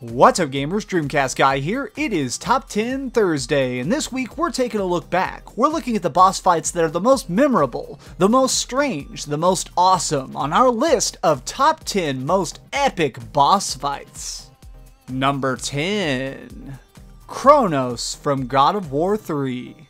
What's up gamers, DreamcastGuy here. It is Top 10 Thursday, and this week we're taking a look back. We're looking at the boss fights that are the most memorable, the most strange, the most awesome on our list of Top 10 most epic boss fights. Number 10. Cronos from God of War 3.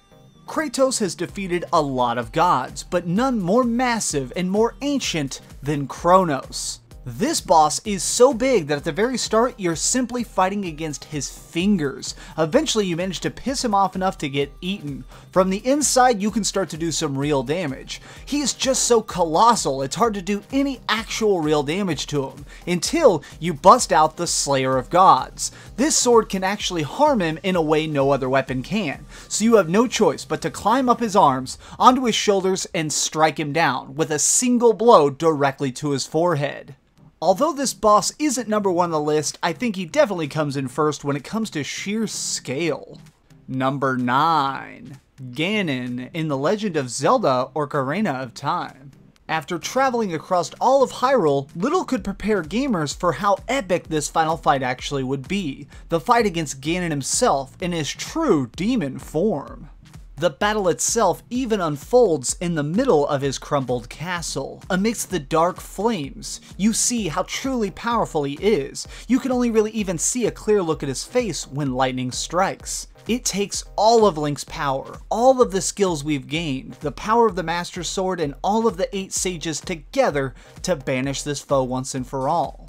Kratos has defeated a lot of gods, but none more massive and more ancient than Cronos. This boss is so big that at the very start, you're simply fighting against his fingers. Eventually, you manage to piss him off enough to get eaten. From the inside, you can start to do some real damage. He is just so colossal, it's hard to do any actual real damage to him, until you bust out the Slayer of Gods. This sword can actually harm him in a way no other weapon can, so you have no choice but to climb up his arms, onto his shoulders, and strike him down with a single blow directly to his forehead. Although this boss isn't number one on the list, I think he definitely comes in first when it comes to sheer scale. Number 9. Ganon in The Legend of Zelda Ocarina of Time. After traveling across all of Hyrule, little could prepare gamers for how epic this final fight actually would be. The fight against Ganon himself in his true demon form. The battle itself even unfolds in the middle of his crumbled castle. Amidst the dark flames, you see how truly powerful he is. You can only really even see a clear look at his face when lightning strikes. It takes all of Link's power, all of the skills we've gained, the power of the Master Sword, and all of the 8 sages together to banish this foe once and for all.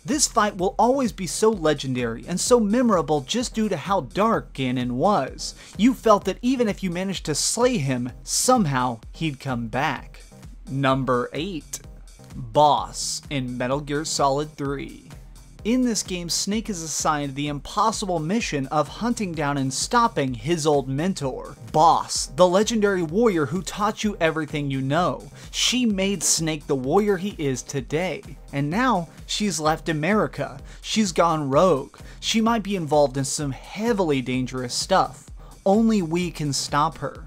This fight will always be so legendary and so memorable just due to how dark Ganon was. You felt that even if you managed to slay him, somehow he'd come back. Number 8. Boss in Metal Gear Solid 3. In this game, Snake is assigned the impossible mission of hunting down and stopping his old mentor, Boss, the legendary warrior who taught you everything you know. She made Snake the warrior he is today, and now she's left America. She's gone rogue. She might be involved in some heavily dangerous stuff. Only we can stop her.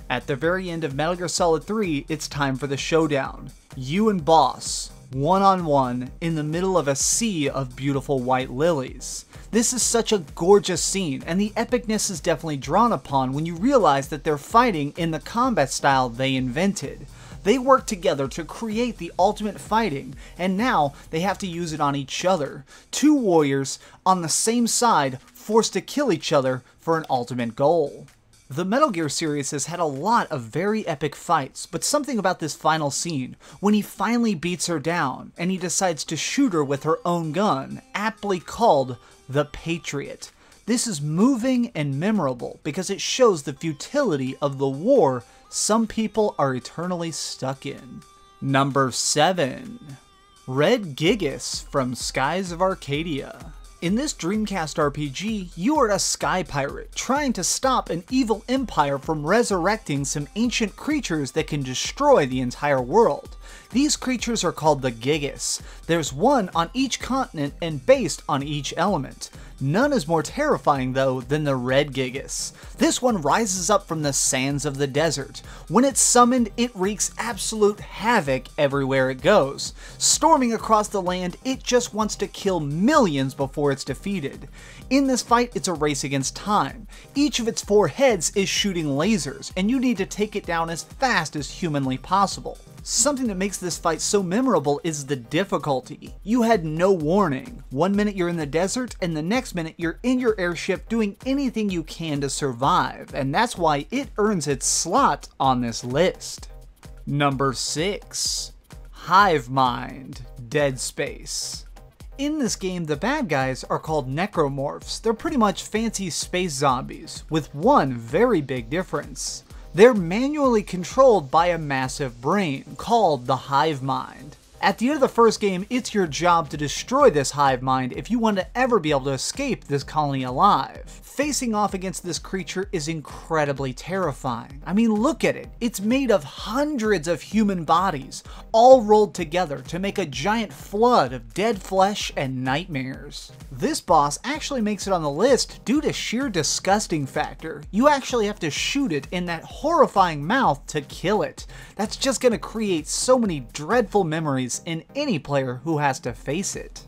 At the very end of Metal Gear Solid 3, it's time for the showdown. You and Boss, one-on-one in the middle of a sea of beautiful white lilies. This is such a gorgeous scene, and the epicness is definitely drawn upon when you realize that they're fighting in the combat style they invented. They worked together to create the ultimate fighting, and now they have to use it on each other. Two warriors on the same side forced to kill each other for an ultimate goal. The Metal Gear series has had a lot of very epic fights, but something about this final scene, when he finally beats her down, and he decides to shoot her with her own gun, aptly called the Patriot. This is moving and memorable because it shows the futility of the war some people are eternally stuck in. Number 7. Red Gigas from Skies of Arcadia. In this Dreamcast RPG, you are a sky pirate trying to stop an evil empire from resurrecting some ancient creatures that can destroy the entire world. These creatures are called the Gigas. There's one on each continent and based on each element. None is more terrifying though than the Red Gigas. This one rises up from the sands of the desert. When it's summoned, it wreaks absolute havoc everywhere it goes. Storming across the land, it just wants to kill millions before it's defeated. In this fight, it's a race against time. Each of its 4 heads is shooting lasers, and you need to take it down as fast as humanly possible. Something that makes this fight so memorable is the difficulty. You had no warning. One minute you're in the desert, and the next minute you're in your airship doing anything you can to survive, and that's why it earns its slot on this list. Number 6. Hive Mind, Dead Space. In this game, the bad guys are called necromorphs. They're pretty much fancy space zombies, with one very big difference. They're manually controlled by a massive brain, called the Hive Mind. At the end of the first game, it's your job to destroy this hive mind if you want to ever be able to escape this colony alive. Facing off against this creature is incredibly terrifying. I mean, look at it. It's made of hundreds of human bodies, all rolled together to make a giant flood of dead flesh and nightmares. This boss actually makes it on the list due to sheer disgusting factor. You actually have to shoot it in that horrifying mouth to kill it. That's just going to create so many dreadful memories in any player who has to face it.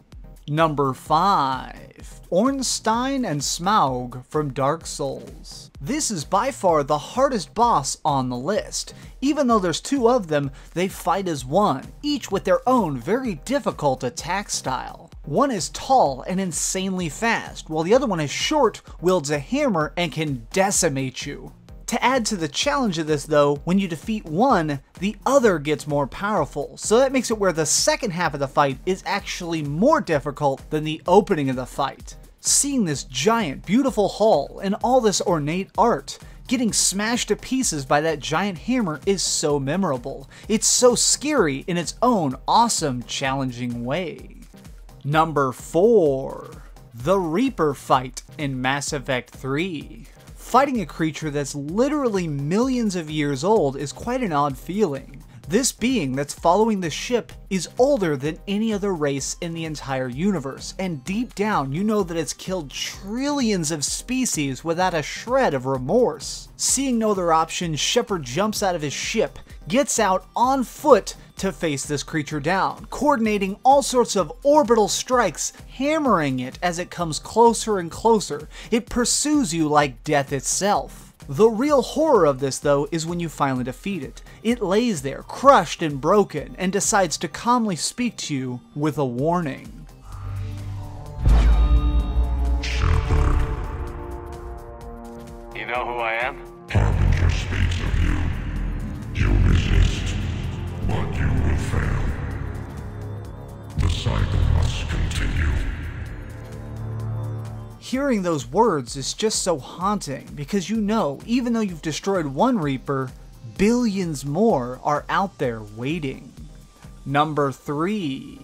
Number 5. Ornstein and Smough from Dark Souls. This is by far the hardest boss on the list. Even though there's 2 of them, they fight as one, each with their own very difficult attack style. One is tall and insanely fast, while the other one is short, wields a hammer, and can decimate you. To add to the challenge of this though, when you defeat one, the other gets more powerful, so that makes it where the second half of the fight is actually more difficult than the opening of the fight. Seeing this giant, beautiful hull and all this ornate art, getting smashed to pieces by that giant hammer is so memorable. It's so scary in its own awesome, challenging way. Number 4. The Reaper fight in Mass Effect 3. Fighting a creature that's literally millions of years old is quite an odd feeling. This being that's following the ship is older than any other race in the entire universe, and deep down you know that it's killed trillions of species without a shred of remorse. Seeing no other option, Shepard jumps out of his ship, gets out on foot to face this creature down, coordinating all sorts of orbital strikes, hammering it as it comes closer and closer. It pursues you like death itself. The real horror of this though is when you finally defeat it. It lays there, crushed and broken, and decides to calmly speak to you with a warning. Shepard. You know who I am? Harbinger speaks of you. You resist, but you will fail. The cycle must continue. Hearing those words is just so haunting because you know, even though you've destroyed one Reaper, billions more are out there waiting. Number 3.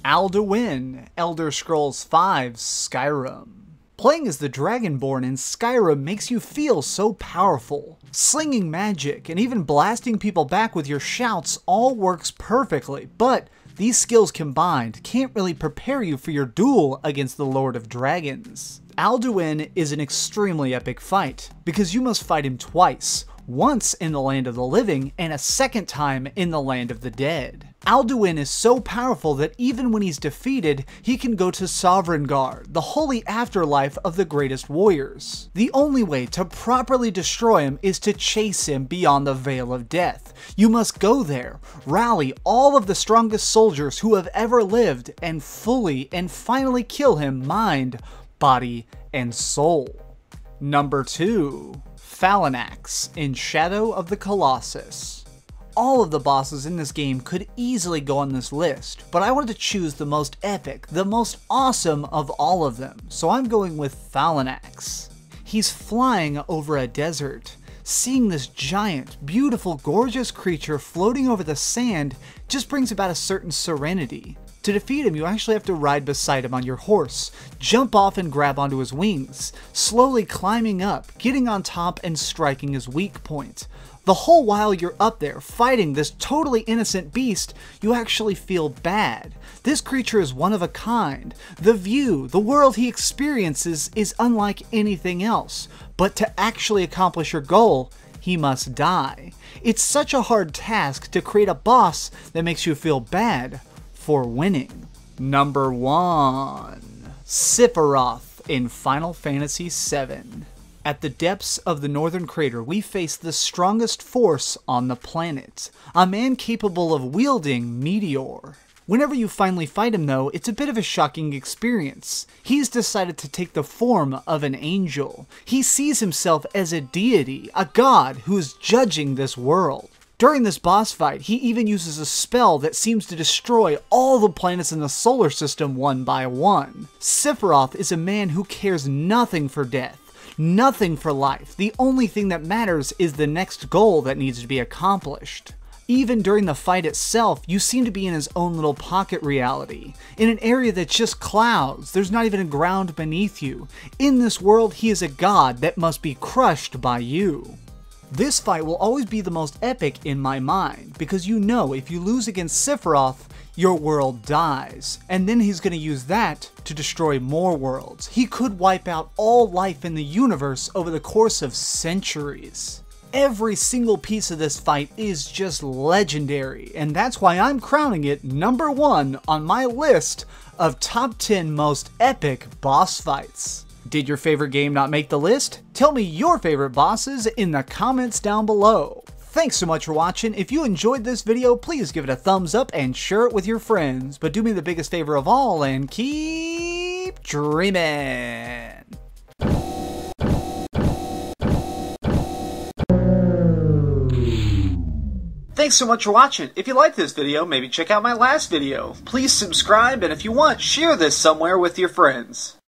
Alduin, Elder Scrolls V's Skyrim. Playing as the Dragonborn in Skyrim makes you feel so powerful. Slinging magic and even blasting people back with your shouts all works perfectly, but these skills combined can't really prepare you for your duel against the Lord of Dragons. Alduin is an extremely epic fight, because you must fight him twice, once in the land of the living and a second time in the land of the dead. Alduin is so powerful that even when he's defeated, he can go to Sovngarde, the holy afterlife of the greatest warriors. The only way to properly destroy him is to chase him beyond the Veil of Death. You must go there, rally all of the strongest soldiers who have ever lived, and fully and finally kill him mind, body, and soul. Number 2. Phalanx in Shadow of the Colossus. All of the bosses in this game could easily go on this list, but I wanted to choose the most epic, the most awesome of all of them, so I'm going with Phalanx. He's flying over a desert. Seeing this giant, beautiful, gorgeous creature floating over the sand just brings about a certain serenity. To defeat him, you actually have to ride beside him on your horse, jump off and grab onto his wings, slowly climbing up, getting on top and striking his weak point. The whole while you're up there fighting this totally innocent beast, you actually feel bad. This creature is one of a kind. The view, the world he experiences is unlike anything else. But to actually accomplish your goal, he must die. It's such a hard task to create a boss that makes you feel bad for winning. Number 1. Sephiroth in Final Fantasy VII. At the depths of the Northern Crater, we face the strongest force on the planet, a man capable of wielding Meteor. Whenever you finally fight him though, it's a bit of a shocking experience. He's decided to take the form of an angel. He sees himself as a deity, a god who's judging this world. During this boss fight, he even uses a spell that seems to destroy all the planets in the solar system one by one. Sephiroth is a man who cares nothing for death. Nothing for life. The only thing that matters is the next goal that needs to be accomplished. Even during the fight itself, you seem to be in his own little pocket reality. In an area that's just clouds, there's not even a ground beneath you. In this world, he is a god that must be crushed by you. This fight will always be the most epic in my mind, because you know if you lose against Sephiroth, your world dies, and then he's going to use that to destroy more worlds. He could wipe out all life in the universe over the course of centuries. Every single piece of this fight is just legendary, and that's why I'm crowning it number 1 on my list of top 10 most epic boss fights. Did your favorite game not make the list? Tell me your favorite bosses in the comments down below. Thanks so much for watching. If you enjoyed this video, please give it a thumbs up and share it with your friends. But do me the biggest favor of all and keep dreaming. Thanks so much for watching. If you liked this video, maybe check out my last video. Please subscribe, and if you want, share this somewhere with your friends.